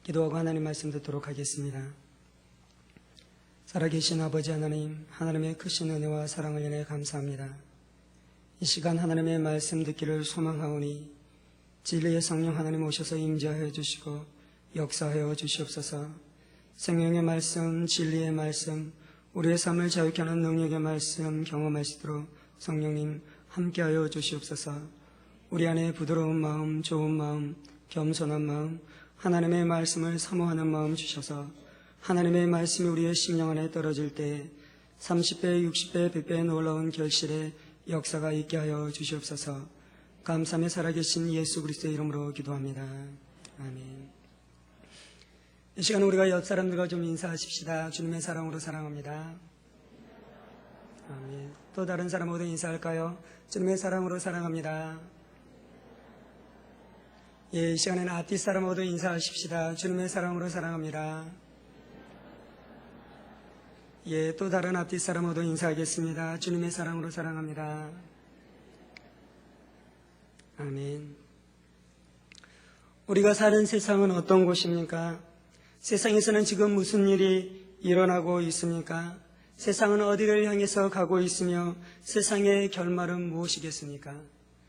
기도하고 하나님 말씀 듣도록 하겠습니다. 살아계신 아버지 하나님, 하나님의 크신 은혜와 사랑을 인해 감사합니다. 이 시간 하나님의 말씀 듣기를 소망하오니 진리의 성령 하나님 오셔서 임재하여 주시고 역사하여 주시옵소서. 생명의 말씀, 진리의 말씀, 우리의 삶을 자유케 하는 능력의 말씀 경험하시도록 성령님 함께하여 주시옵소서. 우리 안에 부드러운 마음, 좋은 마음, 겸손한 마음, 하나님의 말씀을 사모하는 마음 주셔서 하나님의 말씀이 우리의 심령 안에 떨어질 때 30배, 60배, 100배의 놀라운 결실의 역사가 있게 하여 주시옵소서. 감사하며 살아계신 예수 그리스도의 이름으로 기도합니다. 아멘. 이 시간 우리가 옆 사람들과 좀 인사하십시다. 주님의 사랑으로 사랑합니다. 아멘. 또 다른 사람하고도 인사할까요? 주님의 사랑으로 사랑합니다. 예, 이 시간에는 앞뒤 사람하고도 인사하십시다. 주님의 사랑으로 사랑합니다. 예, 또 다른 앞뒤 사람하고도 인사하겠습니다. 주님의 사랑으로 사랑합니다. 아멘. 우리가 사는 세상은 어떤 곳입니까? 세상에서는 지금 무슨 일이 일어나고 있습니까? 세상은 어디를 향해서 가고 있으며 세상의 결말은 무엇이겠습니까?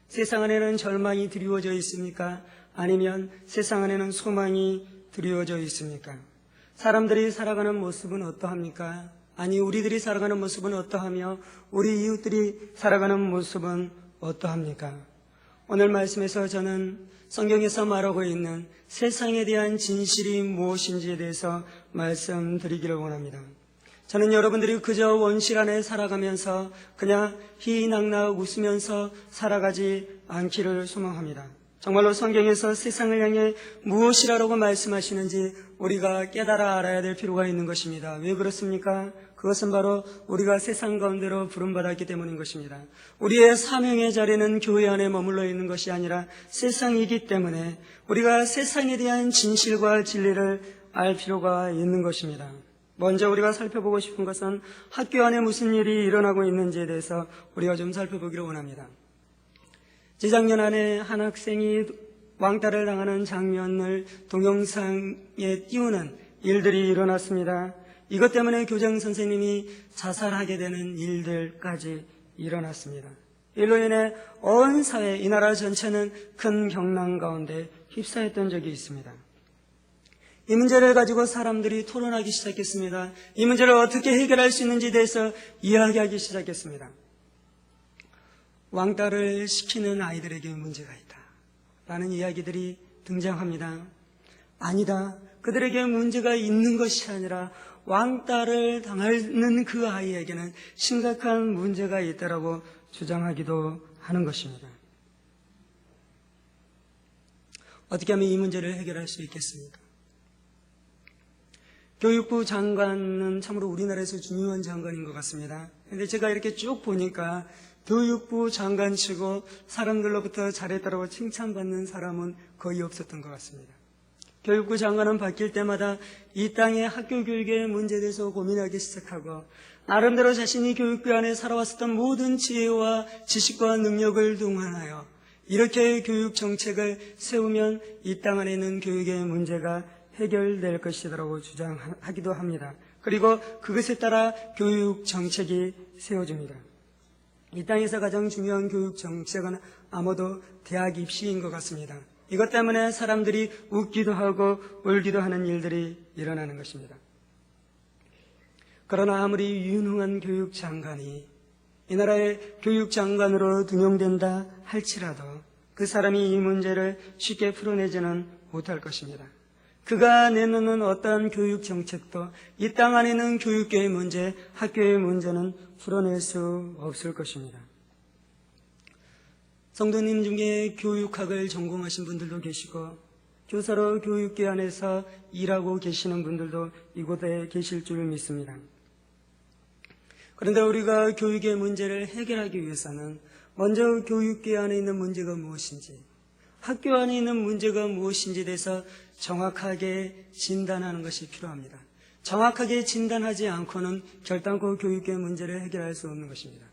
세상 안에는 절망이 드리워져 있습니까? 아니면 세상 안에는 소망이 드리워져 있습니까? 사람들이 살아가는 모습은 어떠합니까? 아니, 우리들이 살아가는 모습은 어떠하며 우리 이웃들이 살아가는 모습은 어떠합니까? 오늘 말씀에서 저는 성경에서 말하고 있는 세상에 대한 진실이 무엇인지에 대해서 말씀드리기를 원합니다. 저는 여러분들이 그저 원실 안에 살아가면서 그냥 희희낙낙 웃으면서 살아가지 않기를 소망합니다. 정말로 성경에서 세상을 향해 무엇이라고 말씀하시는지 우리가 깨달아 알아야 될 필요가 있는 것입니다. 왜 그렇습니까? 그것은 바로 우리가 세상 가운데로 부름받았기 때문인 것입니다. 우리의 사명의 자리는 교회 안에 머물러 있는 것이 아니라 세상이기 때문에 우리가 세상에 대한 진실과 진리를 알 필요가 있는 것입니다. 먼저 우리가 살펴보고 싶은 것은 학교 안에 무슨 일이 일어나고 있는지에 대해서 우리가 좀 살펴보기를 원합니다. 재작년 안에 한 학생이 왕따를 당하는 장면을 동영상에 띄우는 일들이 일어났습니다. 이것 때문에 교장 선생님이 자살하게 되는 일들까지 일어났습니다. 이로 인해 온 사회, 이 나라 전체는 큰 경랑 가운데 휩싸였던 적이 있습니다. 이 문제를 가지고 사람들이 토론하기 시작했습니다. 이 문제를 어떻게 해결할 수 있는지에 대해서 이야기하기 시작했습니다. 왕따를 시키는 아이들에게 문제가 있다 라는 이야기들이 등장합니다. 아니다. 그들에게 문제가 있는 것이 아니라 왕따를 당하는 그 아이에게는 심각한 문제가 있다라고 주장하기도 하는 것입니다. 어떻게 하면 이 문제를 해결할 수 있겠습니까? 교육부 장관은 참으로 우리나라에서 중요한 장관인 것 같습니다. 그런데 제가 이렇게 쭉 보니까 교육부 장관치고 사람들로부터 잘했다고 칭찬받는 사람은 거의 없었던 것 같습니다. 교육부 장관은 바뀔 때마다 이 땅의 학교 교육의 문제에 대해서 고민하기 시작하고 나름대로 자신이 교육부 안에 살아왔었던 모든 지혜와 지식과 능력을 동원하여 이렇게 교육 정책을 세우면 이 땅 안에 있는 교육의 문제가 해결될 것이라고 주장하기도 합니다. 그리고 그것에 따라 교육 정책이 세워집니다. 이 땅에서 가장 중요한 교육 정책은 아마도 대학 입시인 것 같습니다. 이것 때문에 사람들이 웃기도 하고 울기도 하는 일들이 일어나는 것입니다. 그러나 아무리 유능한 교육 장관이 이 나라의 교육 장관으로 등용된다 할지라도 그 사람이 이 문제를 쉽게 풀어내지는 못할 것입니다. 그가 내놓는 어떠한 교육 정책도 이 땅 안에 있는 교육계의 문제, 학교의 문제는 풀어낼 수 없을 것입니다. 성도님 중에 교육학을 전공하신 분들도 계시고 교사로 교육계 안에서 일하고 계시는 분들도 이곳에 계실 줄 믿습니다. 그런데 우리가 교육의 문제를 해결하기 위해서는 먼저 교육계 안에 있는 문제가 무엇인지, 학교 안에 있는 문제가 무엇인지에 대해서 정확하게 진단하는 것이 필요합니다. 정확하게 진단하지 않고는 결단코 교육의 문제를 해결할 수 없는 것입니다.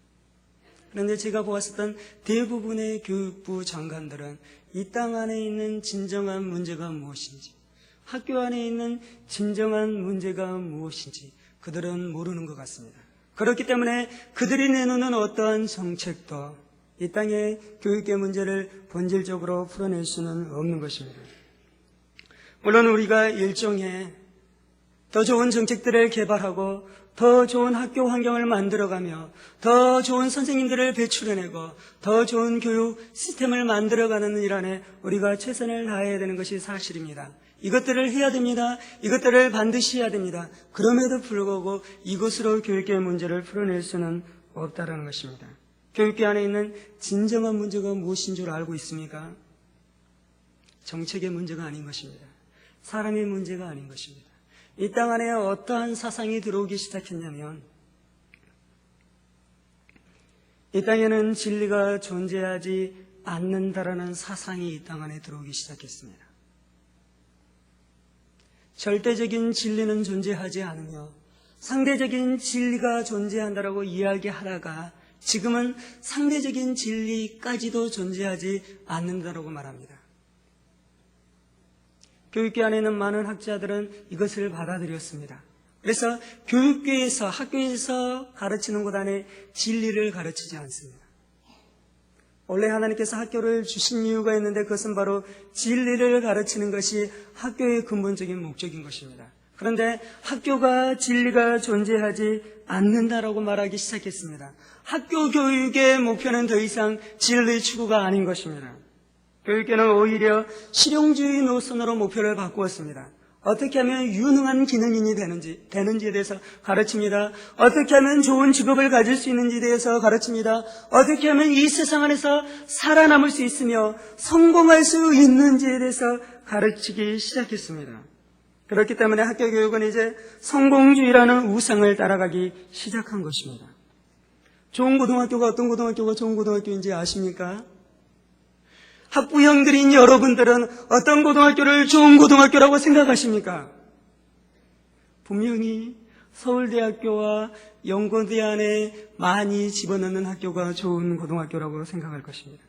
그런데 제가 보았었던 대부분의 교육부 장관들은 이 땅 안에 있는 진정한 문제가 무엇인지, 학교 안에 있는 진정한 문제가 무엇인지 그들은 모르는 것 같습니다. 그렇기 때문에 그들이 내놓는 어떠한 정책도 이 땅의 교육의 문제를 본질적으로 풀어낼 수는 없는 것입니다. 물론 우리가 일종의 더 좋은 정책들을 개발하고 더 좋은 학교 환경을 만들어가며 더 좋은 선생님들을 배출해내고 더 좋은 교육 시스템을 만들어가는 일 안에 우리가 최선을 다해야 되는 것이 사실입니다. 이것들을 해야 됩니다. 이것들을 반드시 해야 됩니다. 그럼에도 불구하고 이것으로 교육의 문제를 풀어낼 수는 없다는 것입니다. 교육계 안에 있는 진정한 문제가 무엇인 줄 알고 있습니까? 정책의 문제가 아닌 것입니다. 사람의 문제가 아닌 것입니다. 이 땅 안에 어떠한 사상이 들어오기 시작했냐면 이 땅에는 진리가 존재하지 않는다라는 사상이 이 땅 안에 들어오기 시작했습니다. 절대적인 진리는 존재하지 않으며 상대적인 진리가 존재한다라고 이야기하다가 지금은 상대적인 진리까지도 존재하지 않는다라고 말합니다. 교육계 안에 있는 많은 학자들은 이것을 받아들였습니다. 그래서 교육계에서 학교에서 가르치는 것 안에 진리를 가르치지 않습니다. 원래 하나님께서 학교를 주신 이유가 있는데 그것은 바로 진리를 가르치는 것이 학교의 근본적인 목적인 것입니다. 그런데 학교가 진리가 존재하지 않는다라고 말하기 시작했습니다. 학교 교육의 목표는 더 이상 진리 추구가 아닌 것입니다. 교육계는 오히려 실용주의 노선으로 목표를 바꾸었습니다. 어떻게 하면 유능한 기능인이 되는지에 대해서 가르칩니다. 어떻게 하면 좋은 직업을 가질 수 있는지에 대해서 가르칩니다. 어떻게 하면 이 세상 안에서 살아남을 수 있으며 성공할 수 있는지에 대해서 가르치기 시작했습니다. 그렇기 때문에 학교 교육은 이제 성공주의라는 우상을 따라가기 시작한 것입니다. 좋은 고등학교가 어떤 고등학교가 좋은 고등학교인지 아십니까? 학부형들인 여러분들은 어떤 고등학교를 좋은 고등학교라고 생각하십니까? 분명히 서울대학교와 연고대 안에 많이 집어넣는 학교가 좋은 고등학교라고 생각할 것입니다.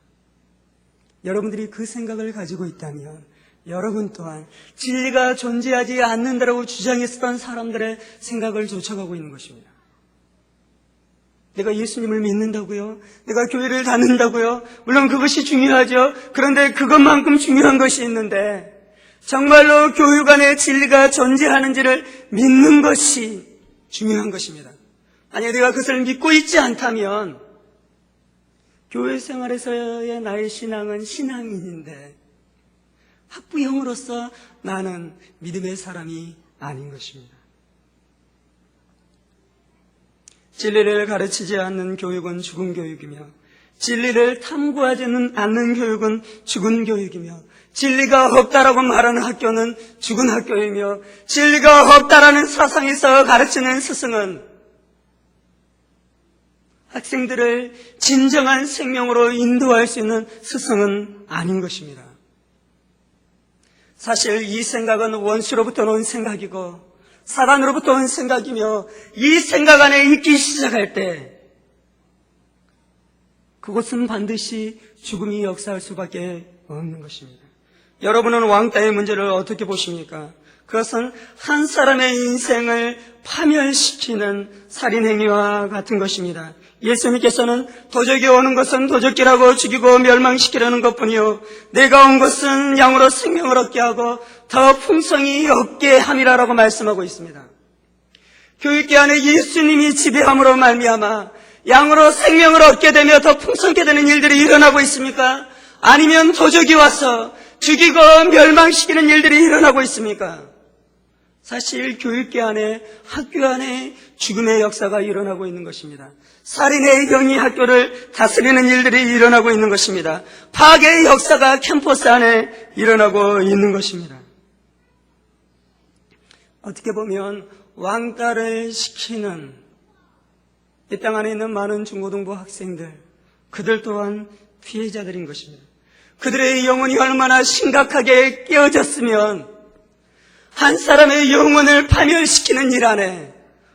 여러분들이 그 생각을 가지고 있다면 여러분 또한 진리가 존재하지 않는다라고 주장했었던 사람들의 생각을 쫓아가고 있는 것입니다. 내가 예수님을 믿는다고요? 내가 교회를 다닌다고요? 물론 그것이 중요하죠. 그런데 그것만큼 중요한 것이 있는데 정말로 교육 안에 진리가 존재하는지를 믿는 것이 중요한 것입니다. 아니, 내가 그것을 믿고 있지 않다면 교회 생활에서의 나의 신앙은 신앙인인데 학부형으로서 나는 믿음의 사람이 아닌 것입니다. 진리를 가르치지 않는 교육은 죽은 교육이며 진리를 탐구하지 않는 교육은 죽은 교육이며 진리가 없다라고 말하는 학교는 죽은 학교이며 진리가 없다라는 사상에서 가르치는 스승은 학생들을 진정한 생명으로 인도할 수 있는 스승은 아닌 것입니다. 사실 이 생각은 원수로부터 온 생각이고 사단으로부터 온 생각이며 이 생각 안에 있기 시작할 때 그것은 반드시 죽음이 역사할 수밖에 없는 것입니다. 여러분은 왕따의 문제를 어떻게 보십니까? 그것은 한 사람의 인생을 파멸시키는 살인행위와 같은 것입니다. 예수님께서는 도적이 오는 것은 도적질하고 죽이고 멸망시키려는 것뿐이요 내가 온 것은 양으로 생명을 얻게 하고 더 풍성히 얻게 함이라라고 말씀하고 있습니다. 교육계 안에 예수님이 지배함으로 말미암아 양으로 생명을 얻게 되며 더 풍성하게 되는 일들이 일어나고 있습니까? 아니면 도적이 와서 죽이고 멸망시키는 일들이 일어나고 있습니까? 사실 교육계 안에 학교 안에 죽음의 역사가 일어나고 있는 것입니다. 살인의 병이 학교를 다스리는 일들이 일어나고 있는 것입니다. 파괴의 역사가 캠퍼스 안에 일어나고 있는 것입니다. 어떻게 보면 왕따를 시키는 이 땅 안에 있는 많은 중고등부 학생들, 그들 또한 피해자들인 것입니다. 그들의 영혼이 얼마나 심각하게 깨어졌으면 한 사람의 영혼을 파멸시키는 일 안에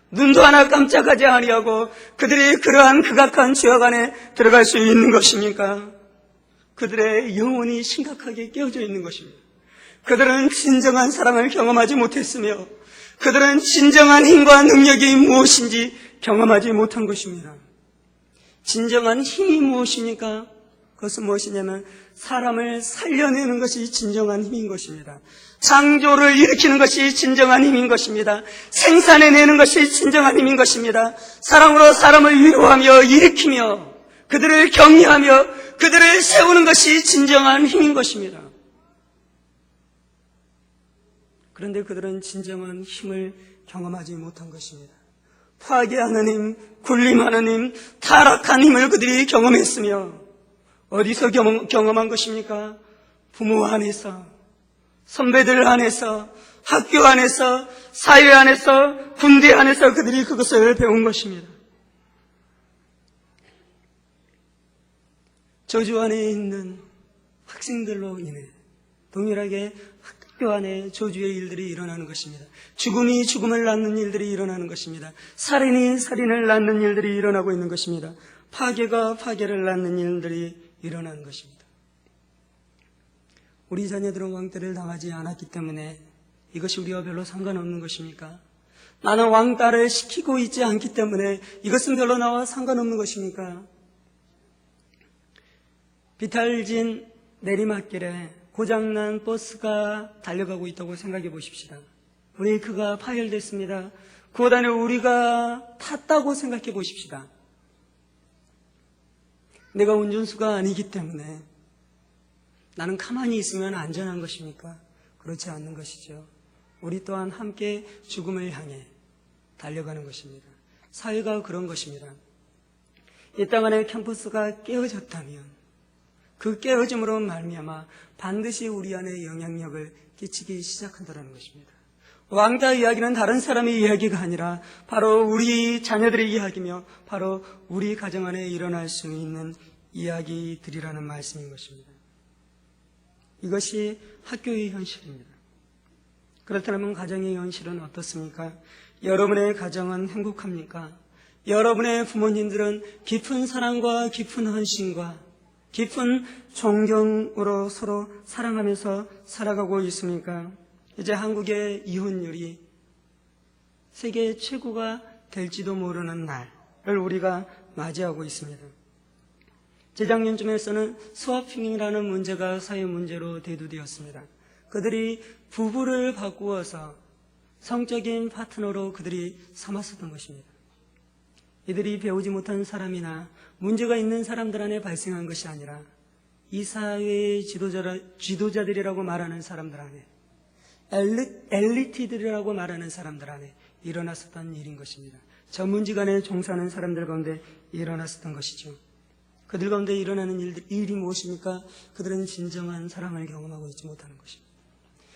눈도 하나 깜짝하지 아니하고 그들이 그러한 극악한 죄악 안에 들어갈 수 있는 것입니까? 그들의 영혼이 심각하게 깨어져 있는 것입니다. 그들은 진정한 사랑을 경험하지 못했으며 그들은 진정한 힘과 능력이 무엇인지 경험하지 못한 것입니다. 진정한 힘이 무엇입니까? 그것은 무엇이냐면 사람을 살려내는 것이 진정한 힘인 것입니다. 창조를 일으키는 것이 진정한 힘인 것입니다. 생산해내는 것이 진정한 힘인 것입니다. 사랑으로 사람을 위로하며 일으키며 그들을 격려하며 그들을 세우는 것이 진정한 힘인 것입니다. 그런데 그들은 진정한 힘을 경험하지 못한 것입니다. 파괴하는 힘, 굴림하는 힘, 타락한 힘을 그들이 경험했으며 어디서 경험한 것입니까? 부모 안에서, 선배들 안에서, 학교 안에서, 사회 안에서, 군대 안에서 그들이 그것을 배운 것입니다. 저주 안에 있는 학생들로 인해 동일하게 학교 안에 저주의 일들이 일어나는 것입니다. 죽음이 죽음을 낳는 일들이 일어나는 것입니다. 살인이 살인을 낳는 일들이 일어나고 있는 것입니다. 파괴가 파괴를 낳는 일들이 일어나는 것입니다. 우리 자녀들은 왕따를 당하지 않았기 때문에 이것이 우리와 별로 상관없는 것입니까? 나는 왕따를 시키고 있지 않기 때문에 이것은 별로 나와 상관없는 것입니까? 비탈진 내리막길에 고장난 버스가 달려가고 있다고 생각해 보십시다. 브레이크가 파열됐습니다. 그것 안에 우리가 탔다고 생각해 보십시다. 내가 운전수가 아니기 때문에 나는 가만히 있으면 안전한 것입니까? 그렇지 않는 것이죠. 우리 또한 함께 죽음을 향해 달려가는 것입니다. 사회가 그런 것입니다. 이 땅 안에 캠퍼스가 깨어졌다면 그 깨어짐으로 말미암아 반드시 우리 안에 영향력을 끼치기 시작한다는 것입니다. 왕따 이야기는 다른 사람의 이야기가 아니라 바로 우리 자녀들의 이야기며 바로 우리 가정 안에 일어날 수 있는 이야기들이라는 말씀인 것입니다. 이것이 학교의 현실입니다. 그렇다면 가정의 현실은 어떻습니까? 여러분의 가정은 행복합니까? 여러분의 부모님들은 깊은 사랑과 깊은 헌신과 깊은 존경으로 서로 사랑하면서 살아가고 있습니까? 이제 한국의 이혼율이 세계 최고가 될지도 모르는 날을 우리가 맞이하고 있습니다. 재작년쯤에서는 스와핑이라는 문제가 사회 문제로 대두되었습니다. 그들이 부부를 바꾸어서 성적인 파트너로 그들이 삼았었던 것입니다. 이들이 배우지 못한 사람이나 문제가 있는 사람들 안에 발생한 것이 아니라 이 사회의 지도자들이라고 말하는 사람들 안에 엘리트들이라고 말하는 사람들 안에 일어났었던 일인 것입니다. 전문직안에 종사하는 사람들 가운데 일어났었던 것이죠. 그들 가운데 일어나는 일이 무엇입니까? 그들은 진정한 사랑을 경험하고 있지 못하는 것입니다.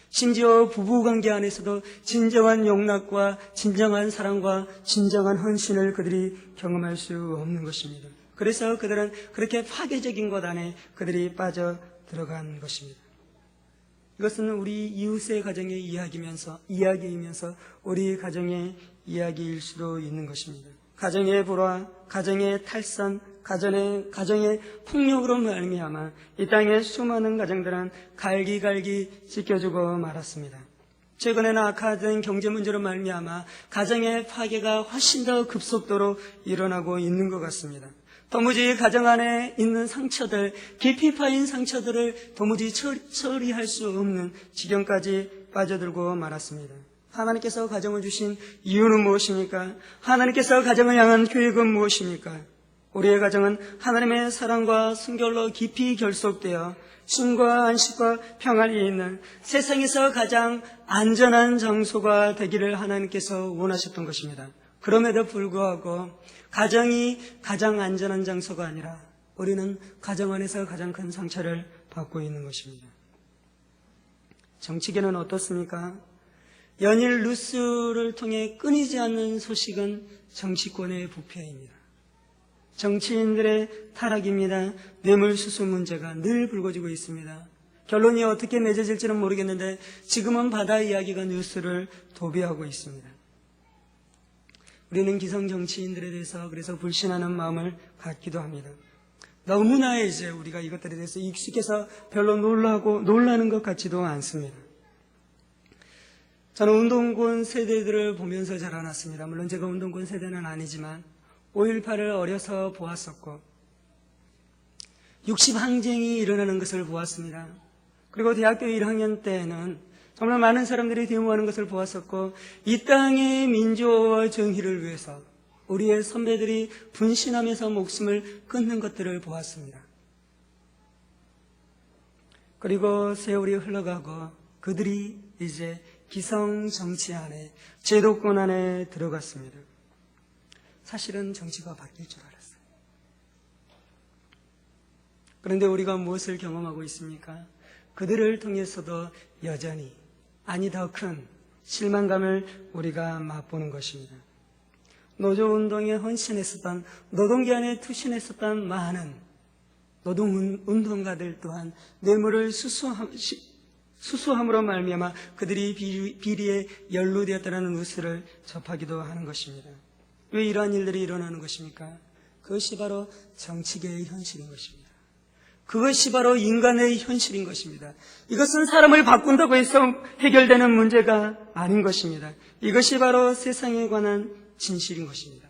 심지어 부부관계 안에서도 진정한 용납과 진정한 사랑과 진정한 헌신을 그들이 경험할 수 없는 것입니다. 그래서 그들은 그렇게 파괴적인 것 안에 그들이 빠져 들어간 것입니다. 이것은 우리 이웃의 가정의 이야기이면서 우리 가정의 이야기일 수도 있는 것입니다. 가정의 불화, 가정의 탈선, 가정의 폭력으로 말미암아 이 땅의 수많은 가정들은 갈기갈기 찢겨지고 말았습니다. 최근에는 악화된 경제 문제로 말미암아 가정의 파괴가 훨씬 더 급속도로 일어나고 있는 것 같습니다. 도무지 가정 안에 있는 상처들, 깊이 파인 상처들을 도무지 처리할 수 없는 지경까지 빠져들고 말았습니다. 하나님께서 가정을 주신 이유는 무엇입니까? 하나님께서 가정을 향한 계획은 무엇입니까? 우리의 가정은 하나님의 사랑과 순결로 깊이 결속되어 쉼과 안식과 평안이 있는 세상에서 가장 안전한 장소가 되기를 하나님께서 원하셨던 것입니다. 그럼에도 불구하고 가정이 가장 안전한 장소가 아니라 우리는 가정 안에서 가장 큰 상처를 받고 있는 것입니다. 정치계는 어떻습니까? 연일 뉴스를 통해 끊이지 않는 소식은 정치권의 부패입니다. 정치인들의 타락입니다. 뇌물수수 문제가 늘 불거지고 있습니다. 결론이 어떻게 맺어질지는 모르겠는데 지금은 바다 이야기가 뉴스를 도배하고 있습니다. 우리는 기성 정치인들에 대해서 그래서 불신하는 마음을 갖기도 합니다. 너무나 이제 우리가 이것들에 대해서 익숙해서 별로 놀라는 것 같지도 않습니다. 저는 운동권 세대들을 보면서 자라났습니다. 물론 제가 운동권 세대는 아니지만 5.18을 어려서 보았었고 60항쟁이 일어나는 것을 보았습니다. 그리고 대학교 1학년 때에는 정말 많은 사람들이 데모하는 것을 보았었고 이 땅의 민주화와 정의를 위해서 우리의 선배들이 분신하면서 목숨을 끊는 것들을 보았습니다. 그리고 세월이 흘러가고 그들이 이제 기성 정치 안에, 제도권 안에 들어갔습니다. 사실은 정치가 바뀔 줄 알았어요. 그런데 우리가 무엇을 경험하고 있습니까? 그들을 통해서도 여전히, 아니 더 큰 실망감을 우리가 맛보는 것입니다. 노조운동에 헌신했었던, 노동기한에 투신했었던 많은 노동운동가들 또한 뇌물을 수수함으로 말미암아 그들이 비리에 연루되었다는 뉴스를 접하기도 하는 것입니다. 왜 이러한 일들이 일어나는 것입니까? 그것이 바로 정치계의 현실인 것입니다. 그것이 바로 인간의 현실인 것입니다. 이것은 사람을 바꾼다고 해서 해결되는 문제가 아닌 것입니다. 이것이 바로 세상에 관한 진실인 것입니다.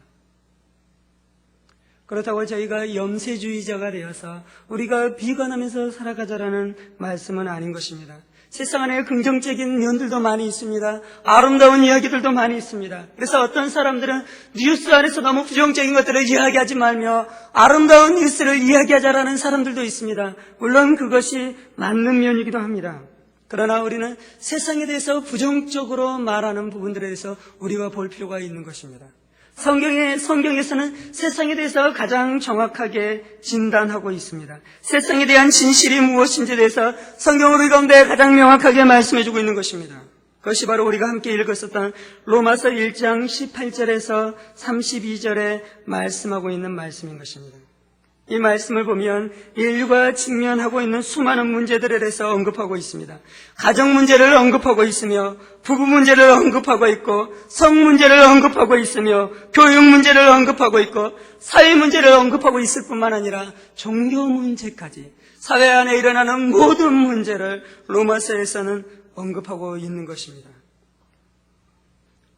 그렇다고 저희가 염세주의자가 되어서 우리가 비관하면서 살아가자라는 말씀은 아닌 것입니다. 세상 안에 긍정적인 면들도 많이 있습니다. 아름다운 이야기들도 많이 있습니다. 그래서 어떤 사람들은 뉴스 안에서 너무 부정적인 것들을 이야기하지 말며 아름다운 뉴스를 이야기하자라는 사람들도 있습니다. 물론 그것이 맞는 면이기도 합니다. 그러나 우리는 세상에 대해서 부정적으로 말하는 부분들에 대해서 우리가 볼 필요가 있는 것입니다. 성경에서는 세상에 대해서 가장 정확하게 진단하고 있습니다. 세상에 대한 진실이 무엇인지에 대해서 성경은 우리 가운데 가장 명확하게 말씀해주고 있는 것입니다. 그것이 바로 우리가 함께 읽었었던 로마서 1장 18절에서 32절에 말씀하고 있는 말씀인 것입니다. 이 말씀을 보면 인류가 직면하고 있는 수많은 문제들에 대해서 언급하고 있습니다. 가정 문제를 언급하고 있으며 부부 문제를 언급하고 있고 성 문제를 언급하고 있으며 교육 문제를 언급하고 있고 사회 문제를 언급하고 있을 뿐만 아니라 종교 문제까지 사회 안에 일어나는 모든 문제를 로마서에서는 언급하고 있는 것입니다.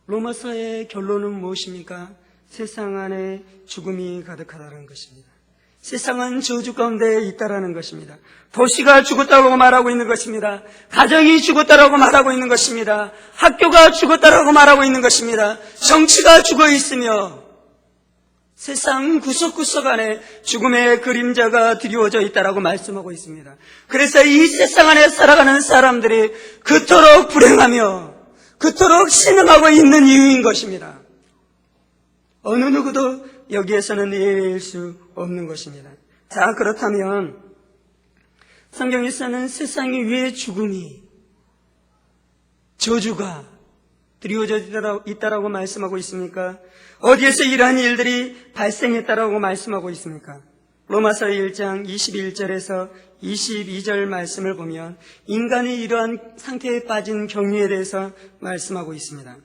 로마서의 결론은 무엇입니까? 세상 안에 죽음이 가득하다는 것입니다. 세상은 저주 가운데 있다라는 것입니다. 도시가 죽었다고 말하고 있는 것입니다. 가정이 죽었다라고 말하고 있는 것입니다. 학교가 죽었다라고 말하고 있는 것입니다. 정치가 죽어 있으며 세상 구석구석 안에 죽음의 그림자가 드리워져 있다라고 말씀하고 있습니다. 그래서 이 세상 안에 살아가는 사람들이 그토록 불행하며 그토록 신음하고 있는 이유인 것입니다. 어느 누구도 여기에서는 예외일 수 없는 것입니다. 자, 그렇다면 성경에서는 세상에 왜 죽음이, 저주가 드리워져 있다라고 말씀하고 있습니까? 어디에서 이러한 일들이 발생했다라고 말씀하고 있습니까? 로마서 1장 21절에서 22절 말씀을 보면 인간이 이러한 상태에 빠진 경위에 대해서 말씀하고 있습니다.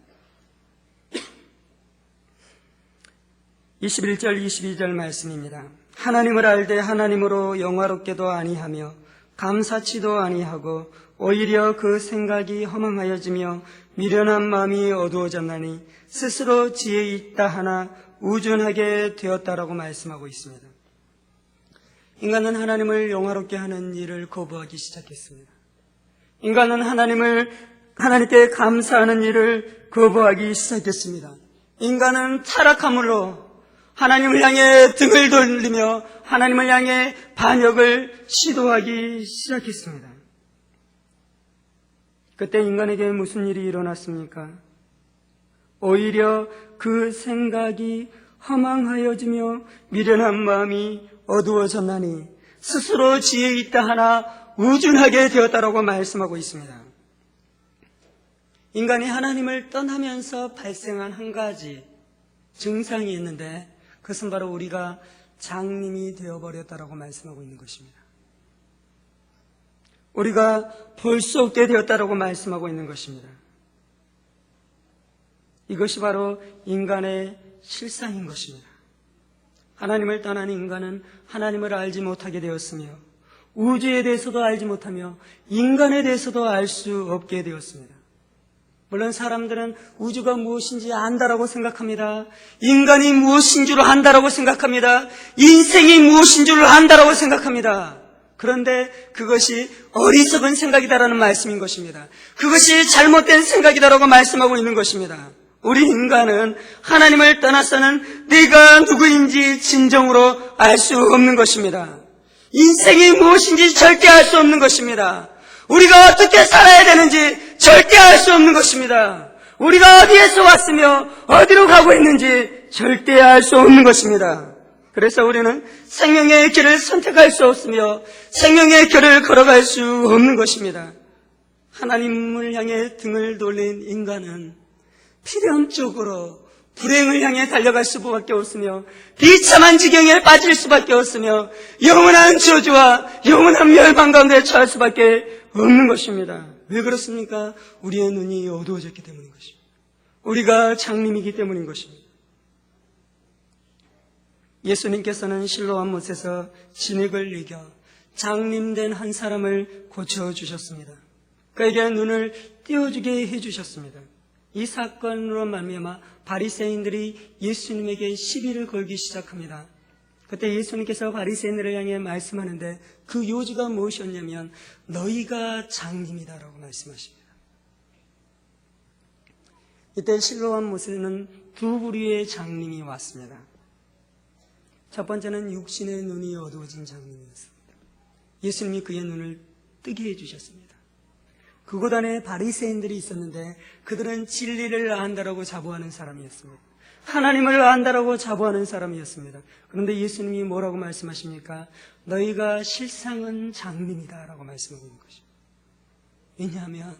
21절 22절 말씀입니다. 하나님을 알되 하나님으로 영화롭게도 아니하며 감사치도 아니하고 오히려 그 생각이 허망하여지며 미련한 마음이 어두워졌나니 스스로 지혜 있다 하나 우둔하게 되었다라고 말씀하고 있습니다. 인간은 하나님을 영화롭게 하는 일을 거부하기 시작했습니다. 인간은 하나님께 감사하는 일을 거부하기 시작했습니다. 인간은 타락함으로 하나님을 향해 등을 돌리며 하나님을 향해 반역을 시도하기 시작했습니다. 그때 인간에게 무슨 일이 일어났습니까? 오히려 그 생각이 허망하여지며 미련한 마음이 어두워졌나니 스스로 지혜 있다 하나 우둔하게 되었다라고 말씀하고 있습니다. 인간이 하나님을 떠나면서 발생한 한 가지 증상이 있는데 그것은 바로 우리가 장님이 되어버렸다라고 말씀하고 있는 것입니다. 우리가 볼 수 없게 되었다라고 말씀하고 있는 것입니다. 이것이 바로 인간의 실상인 것입니다. 하나님을 떠난 인간은 하나님을 알지 못하게 되었으며 우주에 대해서도 알지 못하며 인간에 대해서도 알 수 없게 되었습니다. 물론 사람들은 우주가 무엇인지 안다라고 생각합니다. 인간이 무엇인 줄 안다라고 생각합니다. 인생이 무엇인 줄 안다라고 생각합니다. 그런데 그것이 어리석은 생각이다라는 말씀인 것입니다. 그것이 잘못된 생각이다라고 말씀하고 있는 것입니다. 우리 인간은 하나님을 떠나서는 내가 누구인지 진정으로 알 수 없는 것입니다. 인생이 무엇인지 절대 알 수 없는 것입니다. 우리가 어떻게 살아야 되는지 절대 알 수 없는 것입니다. 우리가 어디에서 왔으며 어디로 가고 있는지 절대 알 수 없는 것입니다. 그래서 우리는 생명의 길을 선택할 수 없으며 생명의 길을 걸어갈 수 없는 것입니다. 하나님을 향해 등을 돌린 인간은 필연적으로 불행을 향해 달려갈 수밖에 없으며 비참한 지경에 빠질 수밖에 없으며 영원한 저주와 영원한 멸망 가운데 처할 수밖에 없는 것입니다. 왜 그렇습니까? 우리의 눈이 어두워졌기 때문인 것입니다. 우리가 장님이기 때문인 것입니다. 예수님께서는 실로암 못에서 진액을 이겨 장님된 한 사람을 고쳐주셨습니다. 그에게 눈을 띄워주게 해주셨습니다. 이 사건으로 말미암아 바리새인들이 예수님에게 시비를 걸기 시작합니다. 그때 예수님께서 바리새인들을 향해 말씀하는데 그 요지가 무엇이었냐면 너희가 장님이다라고 말씀하십니다. 이때 실로암 못에는 두 부류의 장님이 왔습니다. 첫 번째는 육신의 눈이 어두워진 장님이었습니다. 예수님이 그의 눈을 뜨게 해주셨습니다. 그곳 안에 바리새인들이 있었는데 그들은 진리를 안다라고 자부하는 사람이었습니다. 하나님을 안다라고 자부하는 사람이었습니다. 그런데 예수님이 뭐라고 말씀하십니까? 너희가 실상은 장님이다라고 말씀하고 있는 것입니다. 왜냐하면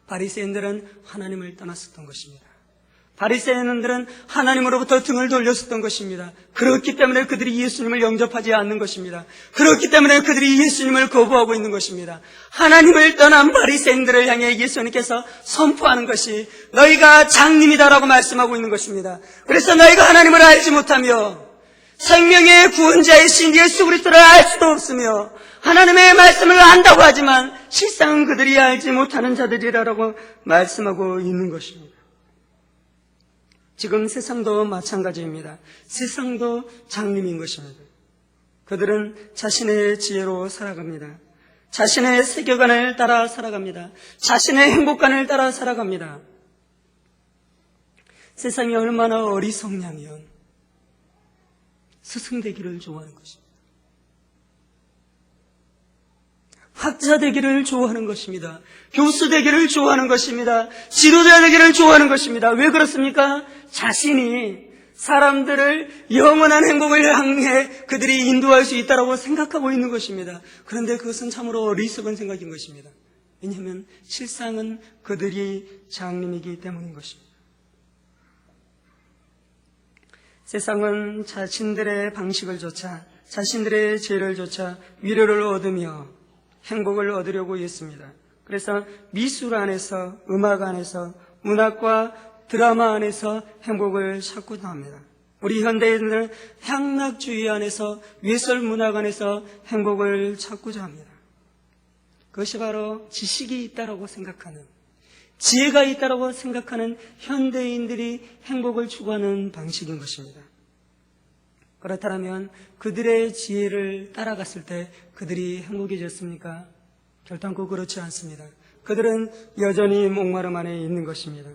바리새인들은 하나님을 떠났었던 것입니다. 바리새인들은 하나님으로부터 등을 돌렸었던 것입니다. 그렇기 때문에 그들이 예수님을 영접하지 않는 것입니다. 그렇기 때문에 그들이 예수님을 거부하고 있는 것입니다. 하나님을 떠난 바리새인들을 향해 예수님께서 선포하는 것이 너희가 장님이다라고 말씀하고 있는 것입니다. 그래서 너희가 하나님을 알지 못하며 생명의 구원자이신 예수 그리스도를 알 수도 없으며 하나님의 말씀을 안다고 하지만 실상은 그들이 알지 못하는 자들이라고 말씀하고 있는 것입니다. 지금 세상도 마찬가지입니다. 세상도 장님인 것입니다. 그들은 자신의 지혜로 살아갑니다. 자신의 세계관을 따라 살아갑니다. 자신의 행복관을 따라 살아갑니다. 세상이 얼마나 어리석냐면 스승되기를 좋아하는 것입니다. 학자 되기를 좋아하는 것입니다. 교수 되기를 좋아하는 것입니다. 지도자 되기를 좋아하는 것입니다. 왜 그렇습니까? 자신이 사람들을 영원한 행복을 향해 그들이 인도할 수 있다고 생각하고 있는 것입니다. 그런데 그것은 참으로 어리석은 생각인 것입니다. 왜냐하면 실상은 그들이 장님이기 때문인 것입니다. 세상은 자신들의 방식을 좇아 자신들의 죄를 좇아 위로를 얻으며 행복을 얻으려고 했습니다. 그래서 미술 안에서, 음악 안에서, 문학과 드라마 안에서 행복을 찾고자 합니다. 우리 현대인들은 향락주의 안에서, 외설 문학 안에서 행복을 찾고자 합니다. 그것이 바로 지식이 있다고 생각하는, 지혜가 있다고 생각하는 현대인들이 행복을 추구하는 방식인 것입니다. 그렇다면 그들의 지혜를 따라갔을 때 그들이 행복해졌습니까? 결단코 그렇지 않습니다. 그들은 여전히 목마름 안에 있는 것입니다.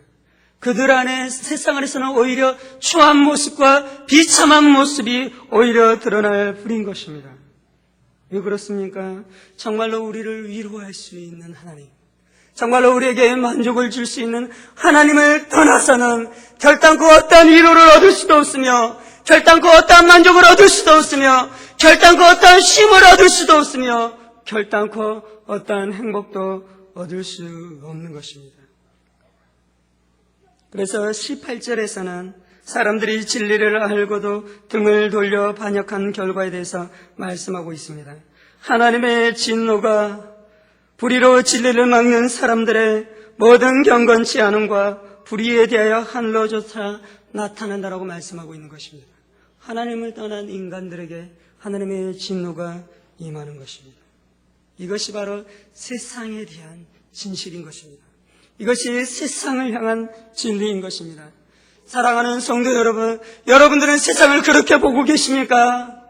그들 안에 세상 안에서는 오히려 추한 모습과 비참한 모습이 오히려 드러날 뿐인 것입니다. 왜 그렇습니까? 정말로 우리를 위로할 수 있는 하나님, 정말로 우리에게 만족을 줄 수 있는 하나님을 떠나서는 결단코 어떠한 위로를 얻을 수도 없으며 결단코 어떠한 만족을 얻을 수도 없으며 결단코 어떠한 쉼을 얻을 수도 없으며 결단코 어떠한 행복도 얻을 수 없는 것입니다. 그래서 18절에서는 사람들이 진리를 알고도 등을 돌려 반역한 결과에 대해서 말씀하고 있습니다. 하나님의 진노가 불의로 진리를 막는 사람들의 모든 경건치 않음과 불의에 대하여 하늘로조차 나타난다라고 말씀하고 있는 것입니다. 하나님을 떠난 인간들에게 하나님의 진노가 임하는 것입니다. 이것이 바로 세상에 대한 진실인 것입니다. 이것이 세상을 향한 진리인 것입니다. 사랑하는 성도 여러분, 여러분들은 세상을 그렇게 보고 계십니까?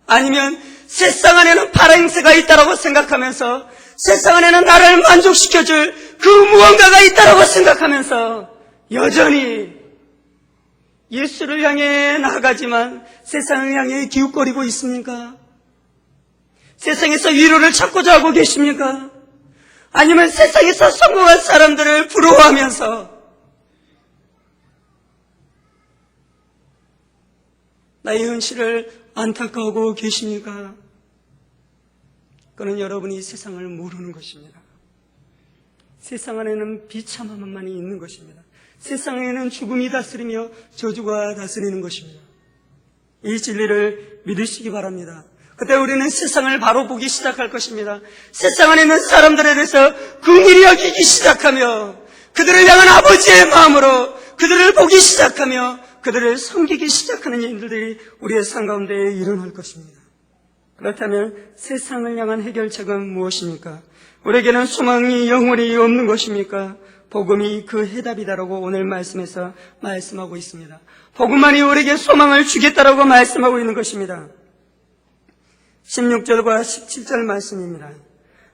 아니면 세상 안에는 파랑새가 있다고 생각하면서 세상 안에는 나를 만족시켜줄 그 무언가가 있다고 생각하면서 여전히 예수를 향해 나아가지만 세상을 향해 기웃거리고 있습니까? 세상에서 위로를 찾고자 하고 계십니까? 아니면 세상에서 성공한 사람들을 부러워하면서 나의 현실을 안타까워하고 계십니까? 그는 여러분이 세상을 모르는 것입니다. 세상 안에는 비참함만이 있는 것입니다. 세상에는 죽음이 다스리며 저주가 다스리는 것입니다. 이 진리를 믿으시기 바랍니다. 그때 우리는 세상을 바로 보기 시작할 것입니다. 세상 안에 있는 사람들에 대해서 긍휼히 여기기 시작하며 그들을 향한 아버지의 마음으로 그들을 보기 시작하며 그들을 섬기기 시작하는 일들이 우리의 삶 가운데 일어날 것입니다. 그렇다면 세상을 향한 해결책은 무엇입니까? 우리에게는 소망이 영원히 없는 것입니까? 복음이 그 해답이다라고 오늘 말씀에서 말씀하고 있습니다. 복음만이 우리에게 소망을 주겠다라고 말씀하고 있는 것입니다. 16절과 17절 말씀입니다.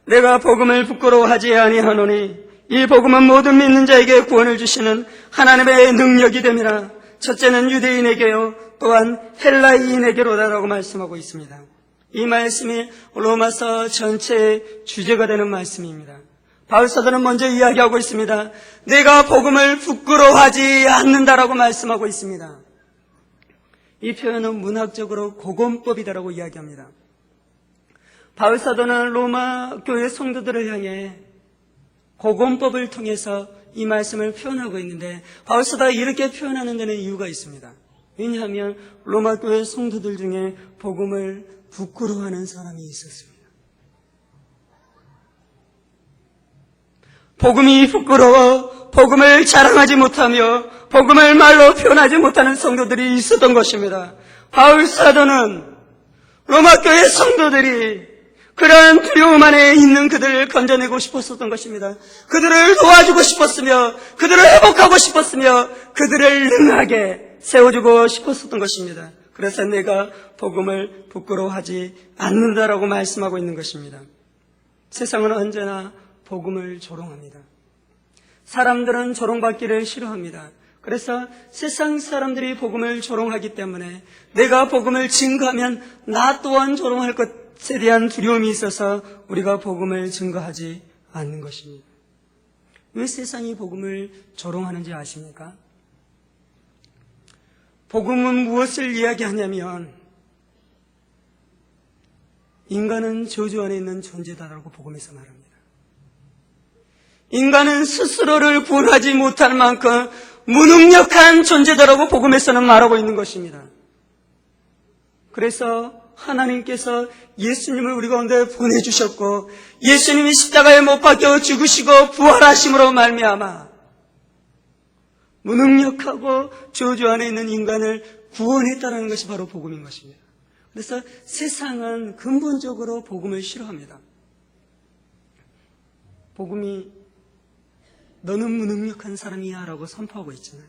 내가 복음을 부끄러워하지 아니하노니 이 복음은 모든 믿는 자에게 구원을 주시는 하나님의 능력이 됨이라. 첫째는 유대인에게요 또한 헬라인에게로다라고 말씀하고 있습니다. 이 말씀이 로마서 전체의 주제가 되는 말씀입니다. 바울 사도는 먼저 이야기하고 있습니다. 내가 복음을 부끄러워하지 않는다라고 말씀하고 있습니다. 이 표현은 문학적으로 고건법이다라고 이야기합니다. 바울 사도는 로마 교회 성도들을 향해 고건법을 통해서 이 말씀을 표현하고 있는데 바울 사도가 이렇게 표현하는 데는 이유가 있습니다. 왜냐하면 로마 교회 성도들 중에 복음을 부끄러워하는 사람이 있었습니다. 복음이 부끄러워 복음을 자랑하지 못하며 복음을 말로 표현하지 못하는 성도들이 있었던 것입니다. 바울 사도는 로마 교회 성도들이 그러한 두려움 안에 있는 그들을 건져내고 싶었던 것입니다. 그들을 도와주고 싶었으며 그들을 회복하고 싶었으며 그들을 능하게 세워주고 싶었던 것입니다. 그래서 내가 복음을 부끄러워하지 않는다라고 말씀하고 있는 것입니다. 세상은 언제나 복음을 조롱합니다. 사람들은 조롱받기를 싫어합니다. 그래서 세상 사람들이 복음을 조롱하기 때문에 내가 복음을 증거하면 나 또한 조롱할 것에 대한 두려움이 있어서 우리가 복음을 증거하지 않는 것입니다. 왜 세상이 복음을 조롱하는지 아십니까? 복음은 무엇을 이야기하냐면 인간은 저주 안에 있는 존재다라고 복음에서 말합니다. 인간은 스스로를 구원하지 못할 만큼 무능력한 존재다라고 복음에서는 말하고 있는 것입니다. 그래서 하나님께서 예수님을 우리 가운데 보내주셨고 예수님이 십자가에 못 박혀 죽으시고 부활하심으로 말미암아 무능력하고 저주 안에 있는 인간을 구원했다는 것이 바로 복음인 것입니다. 그래서 세상은 근본적으로 복음을 싫어합니다. 복음이 너는 무능력한 사람이야 라고 선포하고 있잖아요.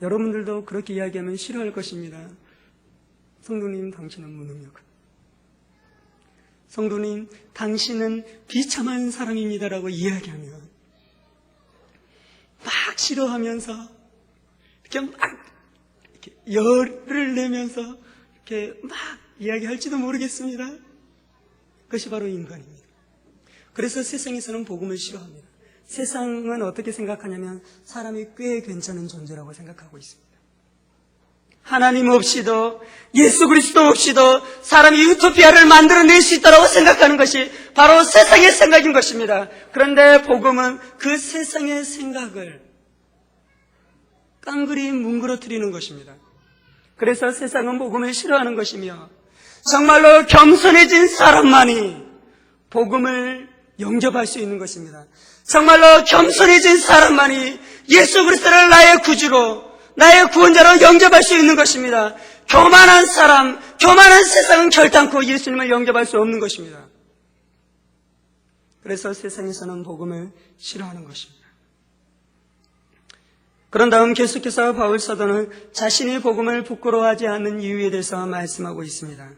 여러분들도 그렇게 이야기하면 싫어할 것입니다. 성도님, 당신은 무능력합니다. 성도님, 당신은 비참한 사람입니다라고 이야기하면 막 싫어하면서 이렇게 막 이렇게 열을 내면서 이렇게 막 이야기할지도 모르겠습니다. 그것이 바로 인간입니다. 그래서 세상에서는 복음을 싫어합니다. 세상은 어떻게 생각하냐면 사람이 꽤 괜찮은 존재라고 생각하고 있습니다. 하나님 없이도 예수 그리스도 없이도 사람이 유토피아를 만들어낼 수 있다고 생각하는 것이 바로 세상의 생각인 것입니다. 그런데 복음은 그 세상의 생각을 깡그리 뭉그러뜨리는 것입니다. 그래서 세상은 복음을 싫어하는 것이며 정말로 겸손해진 사람만이 복음을 영접할 수 있는 것입니다. 정말로 겸손해진 사람만이 예수 그리스도를 나의 구주로 나의 구원자로 영접할 수 있는 것입니다. 교만한 사람, 교만한 세상은 결단코 예수님을 영접할 수 없는 것입니다. 그래서 세상에서는 복음을 싫어하는 것입니다. 그런 다음 계속해서 바울 사도는 자신이 복음을 부끄러워하지 않는 이유에 대해서 말씀하고 있습니다.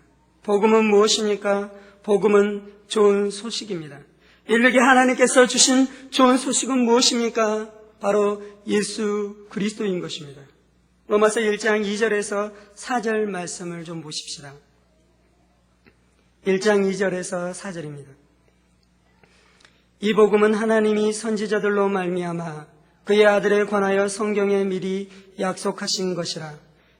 복음은 무엇입니까? 복음은 좋은 소식입니다. 인류에게 하나님께서 주신 좋은 소식은 무엇입니까? 바로 예수 그리스도인 것입니다. 로마서 1장 2절에서 4절 말씀을 좀 보십시다. 1장 2절에서 4절입니다. 이 복음은 하나님이 선지자들로 말미암아 그의 아들에 관하여 성경에 미리 약속하신 것이라.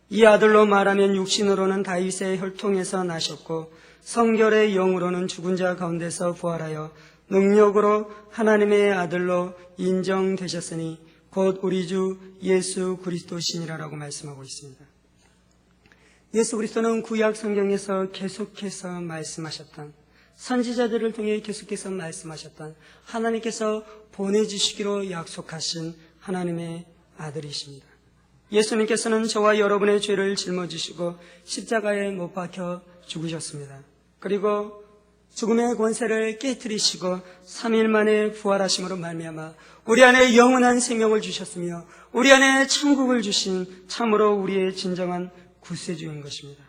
이 아들로 말하면 육신으로는 다윗의 혈통에서 나셨고 성결의 영으로는 죽은 자 가운데서 부활하여 능력으로 하나님의 아들로 인정되셨으니 곧 우리 주 예수 그리스도시니라라고 말씀하고 있습니다. 예수 그리스도는 구약 성경에서 계속해서 말씀하셨던, 선지자들을 통해 계속해서 말씀하셨던, 하나님께서 보내주시기로 약속하신 하나님의 아들이십니다. 예수님께서는 저와 여러분의 죄를 짊어지시고 십자가에 못 박혀 죽으셨습니다. 그리고 죽음의 권세를 깨뜨리시고 3일 만에 부활하심으로 말미암아 우리 안에 영원한 생명을 주셨으며 우리 안에 천국을 주신 참으로 우리의 진정한 구세주인 것입니다.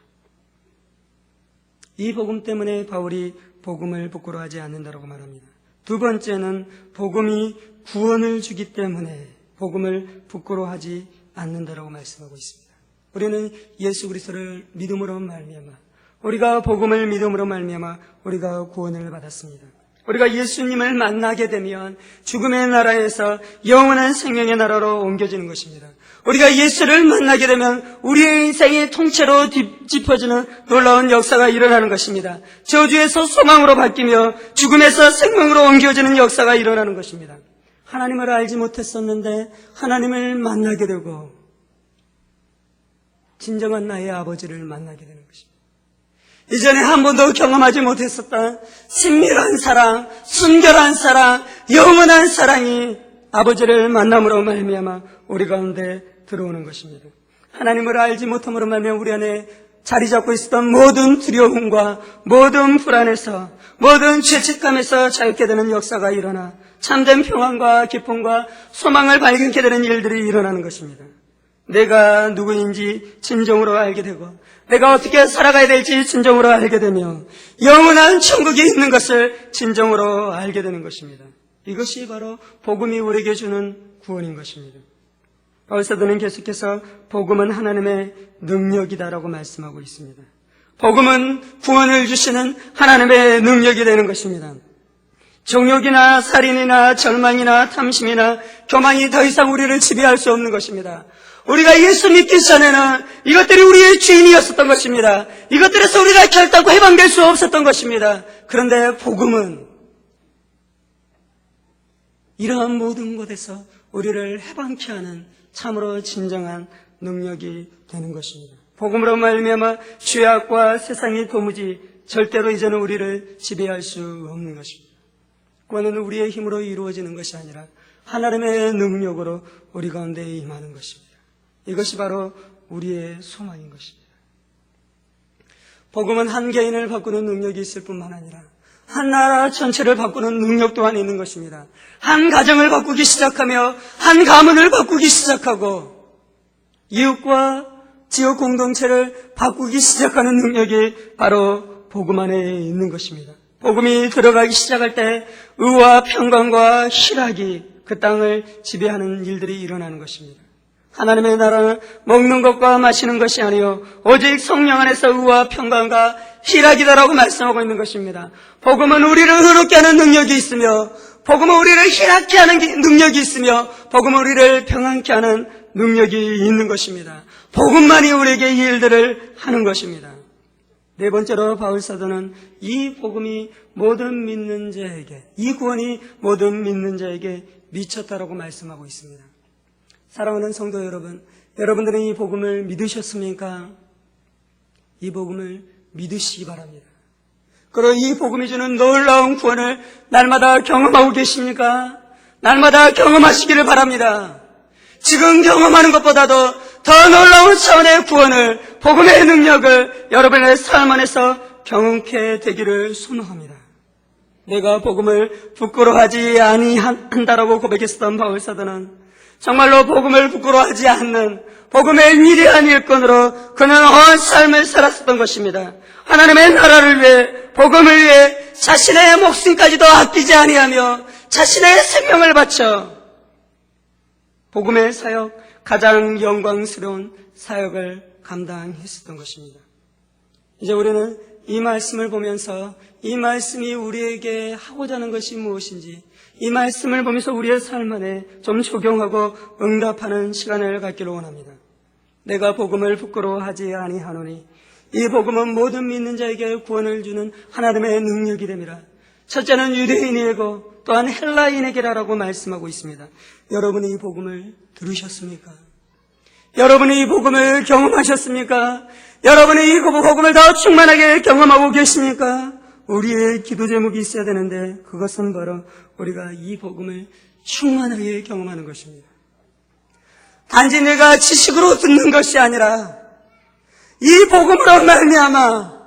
이 복음 때문에 바울이 복음을 부끄러워하지 않는다고 말합니다. 두 번째는 복음이 구원을 주기 때문에 복음을 부끄러워하지 않는다고 말씀하고 있습니다. 우리는 예수 그리스도를 믿음으로 말미암아, 우리가 복음을 믿음으로 말미암아 우리가 구원을 받았습니다. 우리가 예수님을 만나게 되면 죽음의 나라에서 영원한 생명의 나라로 옮겨지는 것입니다. 우리가 예수를 만나게 되면 우리의 인생의 통째로 뒤집어지는 놀라운 역사가 일어나는 것입니다. 저주에서 소망으로 바뀌며 죽음에서 생명으로 옮겨지는 역사가 일어나는 것입니다. 하나님을 알지 못했었는데 하나님을 만나게 되고 진정한 나의 아버지를 만나게 되는 것입니다. 이전에 한 번도 경험하지 못했었던 신밀한 사랑, 순결한 사랑, 영원한 사랑이 아버지를 만남으로 말미암아 우리 가운데 들어오는 것입니다. 하나님을 알지 못함으로 말미암아 우리 안에 자리 잡고 있었던 모든 두려움과 모든 불안에서, 모든 죄책감에서 자유케 되는 역사가 일어나 참된 평안과 기쁨과 소망을 발견케 되는 일들이 일어나는 것입니다. 내가 누구인지 진정으로 알게 되고 내가 어떻게 살아가야 될지 진정으로 알게 되며 영원한 천국이 있는 것을 진정으로 알게 되는 것입니다. 이것이 바로 복음이 우리에게 주는 구원인 것입니다. 바울 사도는 계속해서 복음은 하나님의 능력이다라고 말씀하고 있습니다. 복음은 구원을 주시는 하나님의 능력이 되는 것입니다. 정욕이나 살인이나 절망이나 탐심이나 교만이 더 이상 우리를 지배할 수 없는 것입니다. 우리가 예수 믿기 전에는 이것들이 우리의 주인이었었던 것입니다. 이것들에서 우리가 결단코 해방될 수 없었던 것입니다. 그런데 복음은 이러한 모든 곳에서 우리를 해방케 하는 참으로 진정한 능력이 되는 것입니다. 복음으로 말미암아 죄악과 세상의 도무지 절대로 이제는 우리를 지배할 수 없는 것입니다. 구원은 우리의 힘으로 이루어지는 것이 아니라 하나님의 능력으로 우리 가운데 임하는 것입니다. 이것이 바로 우리의 소망인 것입니다. 복음은 한 개인을 바꾸는 능력이 있을 뿐만 아니라 한 나라 전체를 바꾸는 능력 또한 있는 것입니다. 한 가정을 바꾸기 시작하며 한 가문을 바꾸기 시작하고 이웃과 지역 공동체를 바꾸기 시작하는 능력이 바로 복음 안에 있는 것입니다. 복음이 들어가기 시작할 때 의와 평강과 희락이 그 땅을 지배하는 일들이 일어나는 것입니다. 하나님의 나라는 먹는 것과 마시는 것이 아니요 오직 성령 안에서 의와 평강과 희락이다라고 말씀하고 있는 것입니다. 복음은 우리를 의롭게 하는 능력이 있으며 복음은 우리를 희락케 하는 능력이 있으며 복음은 우리를 평안케 하는 능력이 있는 것입니다. 복음만이 우리에게 이 일들을 하는 것입니다. 네 번째로 바울 사도는 이 복음이 모든 믿는 자에게, 이 구원이 모든 믿는 자에게 미쳤다라고 말씀하고 있습니다. 사랑하는 성도 여러분, 여러분들은 이 복음을 믿으셨습니까? 이 복음을 믿으시기 바랍니다. 그리고 이 복음이 주는 놀라운 구원을 날마다 경험하고 계십니까? 날마다 경험하시기를 바랍니다. 지금 경험하는 것보다도 더 놀라운 차원의 구원을, 복음의 능력을 여러분의 삶 안에서 경험케 되기를 소망합니다. 내가 복음을 부끄러워하지 아니한다라고 고백했었던 바울 사도는 정말로 복음을 부끄러워하지 않는 복음의 위대한 일꾼으로 그는 온 삶을 살았었던 것입니다. 하나님의 나라를 위해, 복음을 위해 자신의 목숨까지도 아끼지 아니하며 자신의 생명을 바쳐 복음의 사역, 가장 영광스러운 사역을 감당했었던 것입니다. 이제 우리는 이 말씀을 보면서 이 말씀이 우리에게 하고자 하는 것이 무엇인지, 이 말씀을 보면서 우리의 삶 안에 좀 적용하고 응답하는 시간을 갖기를 원합니다. 내가 복음을 부끄러워하지 아니하노니 이 복음은 모든 믿는 자에게 구원을 주는 하나님의 능력이 됨이라. 첫째는 유대인이고 또한 헬라인에게라라고 말씀하고 있습니다. 여러분이 이 복음을 들으셨습니까? 여러분이 이 복음을 경험하셨습니까? 여러분이 이 복음을 더 충만하게 경험하고 계십니까? 우리의 기도 제목이 있어야 되는데 그것은 바로 우리가 이 복음을 충만하게 경험하는 것입니다. 단지 내가 지식으로 듣는 것이 아니라 이 복음으로 말미암아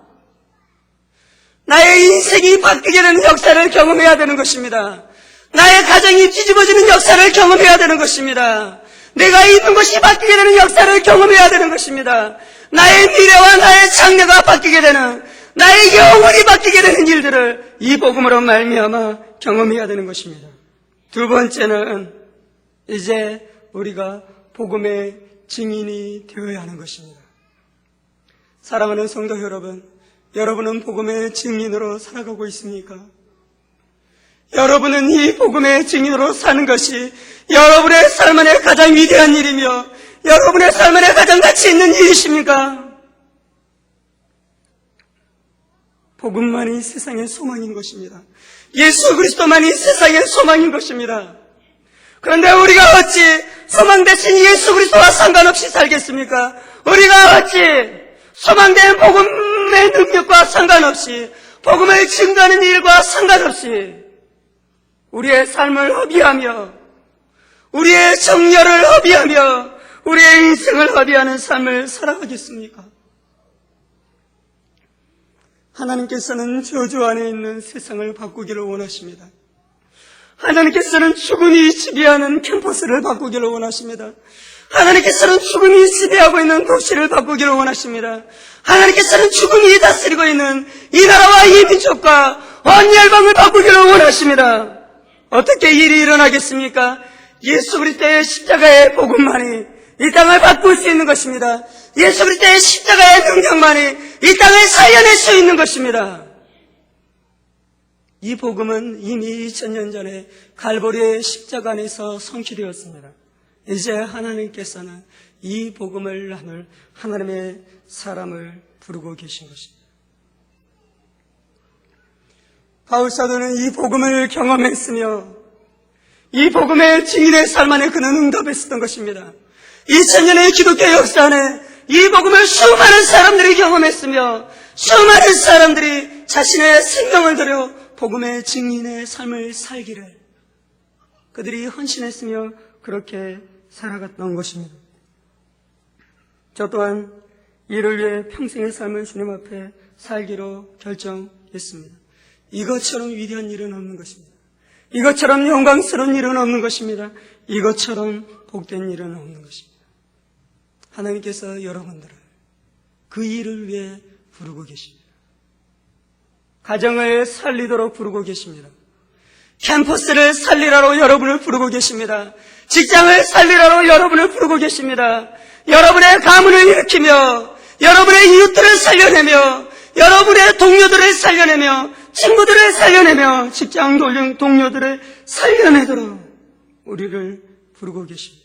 나의 인생이 바뀌게 되는 역사를 경험해야 되는 것입니다. 나의 가정이 뒤집어지는 역사를 경험해야 되는 것입니다. 내가 있는 것이 바뀌게 되는 역사를 경험해야 되는 것입니다. 나의 미래와 나의 장래가 바뀌게 되는, 나의 영혼이 바뀌게 되는 일들을 이 복음으로 말미암아 경험해야 되는 것입니다. 두 번째는 이제 우리가 복음의 증인이 되어야 하는 것입니다. 사랑하는 성도 여러분, 여러분은 복음의 증인으로 살아가고 있습니까? 여러분은 이 복음의 증인으로 사는 것이 여러분의 삶 안에 가장 위대한 일이며 여러분의 삶 안에 가장 가치 있는 일이십니까? 복음만이 세상의 소망인 것입니다. 예수 그리스도만이 세상의 소망인 것입니다. 그런데 우리가 어찌 소망 대신 예수 그리스도와 상관없이 살겠습니까? 우리가 어찌 소망된 복음의 능력과 상관없이, 복음을 증거하는 일과 상관없이 우리의 삶을 허비하며 우리의 정열을 허비하며 우리의 인생을 허비하는 삶을 살아가겠습니까? 하나님께서는 저주 안에 있는 세상을 바꾸기를 원하십니다. 하나님께서는 죽음이 지배하는 캠퍼스를 바꾸기를 원하십니다. 하나님께서는 죽음이 지배하고 있는 도시를 바꾸기를 원하십니다. 하나님께서는 죽음이 다스리고 있는 이 나라와 이 민족과 온 열방을 바꾸기를 원하십니다. 어떻게 일이 일어나겠습니까? 예수 그리스도의 십자가의 복음만이 이 땅을 바꿀 수 있는 것입니다. 예수 그리스도의 십자가의 능력만이 이 땅을 살려낼 수 있는 것입니다. 이 복음은 이미 2000년 전에 갈보리의 십자가 안에서 성취되었습니다. 이제 하나님께서는 이 복음을 나눌 하나님의 사람을 부르고 계신 것입니다. 바울 사도는 이 복음을 경험했으며 이 복음의 증인의 삶 안에 그는 응답했었던 것입니다. 2000년의 기독교 역사 안에 이 복음을 수많은 사람들이 경험했으며 수많은 사람들이 자신의 생명을 들여 복음의 증인의 삶을 살기를 그들이 헌신했으며 그렇게 살아갔던 것입니다. 저 또한 이를 위해 평생의 삶을 주님 앞에 살기로 결정했습니다. 이것처럼 위대한 일은 없는 것입니다. 이것처럼 영광스러운 일은 없는 것입니다. 이것처럼 복된 일은 없는 것입니다. 하나님께서 여러분들을 그 일을 위해 부르고 계십니다. 가정을 살리도록 부르고 계십니다. 캠퍼스를 살리라로 여러분을 부르고 계십니다. 직장을 살리라로 여러분을 부르고 계십니다. 여러분의 가문을 일으키며 여러분의 이웃들을 살려내며 여러분의 동료들을 살려내며 친구들을 살려내며 직장 동료들을 살려내도록 우리를 부르고 계십니다.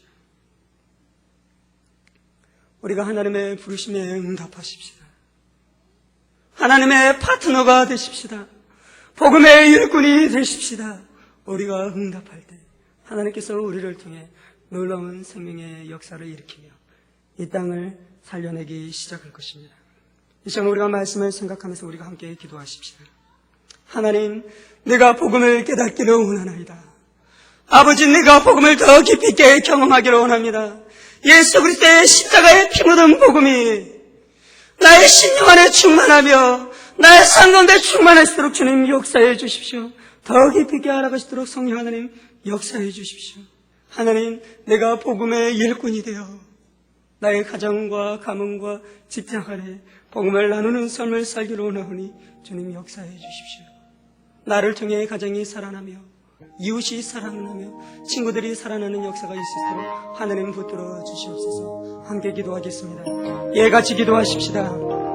우리가 하나님의 부르심에 응답하십시다. 하나님의 파트너가 되십시다. 복음의 일꾼이 되십시다. 우리가 응답할 때 하나님께서 우리를 통해 놀라운 생명의 역사를 일으키며 이 땅을 살려내기 시작할 것입니다. 이 시간 우리가 말씀을 생각하면서 우리가 함께 기도하십시다. 하나님, 내가 복음을 깨닫기를 원하나이다. 아버지, 내가 복음을 더 깊이 있게 경험하기를 원합니다. 예수 그리스도의 십자가의 피 묻은 복음이 나의 심령 안에 충만하며 나의 삶 가운데 충만할수록 주님 역사해 주십시오. 더 깊이 있게 알아가시도록 성령 하나님 역사해 주십시오. 하나님, 내가 복음의 일꾼이 되어 나의 가정과 가문과 직장 안에 복음을 나누는 삶을 살기로 원하오니 주님 역사해 주십시오. 나를 통해 가정이 살아나며 이웃이 살아나며 친구들이 살아나는 역사가 있을 수 있도록 하나님 붙들어 주시옵소서. 함께 기도하겠습니다. 예, 같이 기도하십시다.